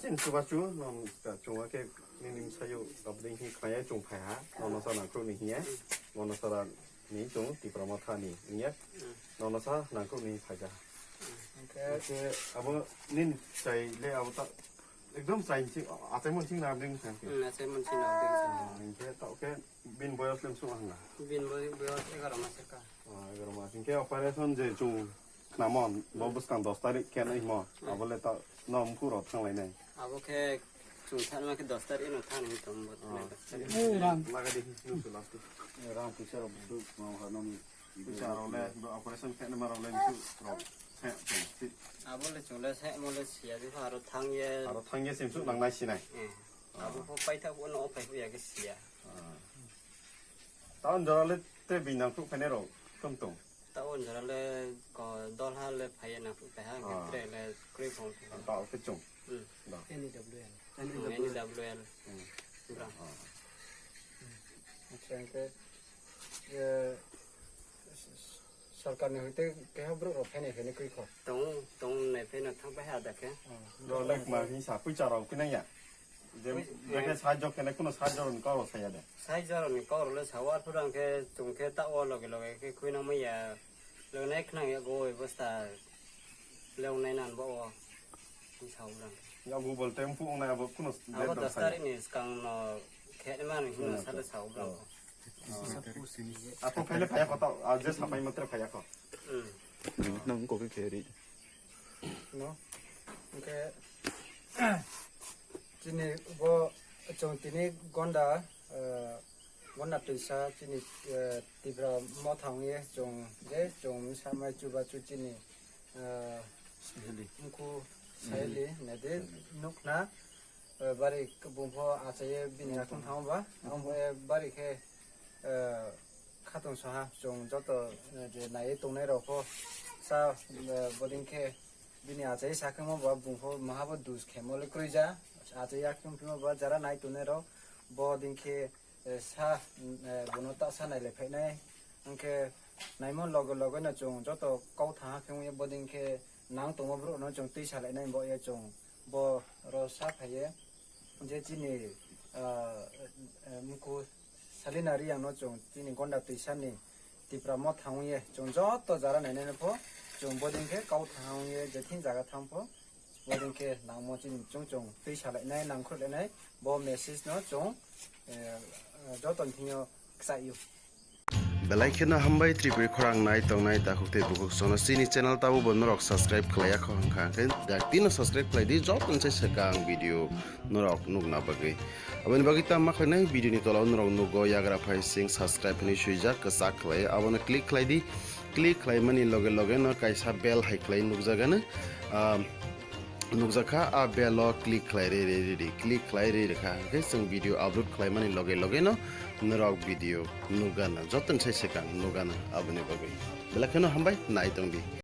sin suba chu nom ka chunga ke nim sayo kabding hi khaya chung phaya nom sa na kru ni hi nom sa ni chung Tipra Motha ni nya nom sa na kru ni phaja ke abo nin sai le abo ta एकदम साइंसिंग आते मन सिंग नाम दिंग सांग आते मन सिंग नाम दिंग सांग इनके तो के बिन बॉयस लेम सुंगा बिन बॉयस 11 मास का 11 मास इनके ऑपरेशन जे जु नामन बबस कान 10 तारिख के नहीं म अबले त नाम कुरो थांलाय नै अब के जु थान मा के 10 तारिख न थान हितम बत राम लगा देखि सुन लास्ट राम पिक्चर दु म हनम पिक्चर ले ऑपरेशन के नंबर ले सु 아볼래 졸래 새mol래 시야지 바로 탕예 셈수 낭나시네 아보 파이타고 너 파이고 야게 시야 다운 저럴레 때 비낭 프 페네로 끔똥 다운 저럴레 거 돌할레 파이나 프 페하 게트레레 크리폰 다 그쪽 NWL 그라 그러니까 सरकार ने होते के ब्रो फेने फेने कोई खो तों ने फेने थां पे हादा के रो लाइक मा हिसा पुचाराव किनया जे बेके साजो केने कुनो साजो न करो सायादे साजो नि करो ले सावार पुरां के तुमके ताओ लगे लगे के कुइ न मैया ले नै खना या गोय बस्ता लेउ नै नान बो नि साउरां या गुबल टेम्पु ना अब कुनो अब दस्तारी नि स्कां न खेने मान हिन साले साउरां Aku pele payah kau aja sampai meter payah kau. Nang kau ke kiri. No, oke. Sini gua cung sini Gonda, Gonda Twisa sini Tipra Motha ni cung sama coba sini muku sahili, nanti nukna bari bumpo asalnya bini aku tahu bah, bumpo bari ke 카톤 사하 좀 저도 이제 나이 동네로고 사 보딩케 비니 아제 사케모 바 붕포 마하버 두스 케몰 크루자 아제 약좀 피모 바 자라 나이 동네로 보딩케 사 보노타 사나이레 페네 안케 나이몬 로고 나좀 저도 고타 케모 보딩케 낭 동어브로 너좀 뛰살레 나이 뭐에 좀뭐 로사 파예 이제 지니 무고 살리나리 양노 좀 지니 건다 뛰산니 Tipra Motha 예 좀 저또 자라 내내는 포좀 보딩케 가우탕에 제틴 자가 탐포 보딩케 나모진 좀좀 뛰살레 나이 낭콜레 나이 뭐 메시지 너좀 저던 티요 사이요 Belaikena hambai tripuri khorang nai tong nai ta khukte bukuk sono sini channel tabu bon norok subscribe khlaya khong khang ken dak tin subscribe khlai di jot on se sekang video norok nugna bagai abani bagi ta ma khlai video ni tolaw norok nugo yagra phai sing subscribe ni suija kasak khlai abona click khlai di click khlai mani loge loge no kaisa bell hai khlai nugjaga na nukjaka a bell click khlai re click khlai re kha ke sing video upload khlai mani loge no norok video nugana joton sai sekang nugana abani bagai belakeno hambai nai tong di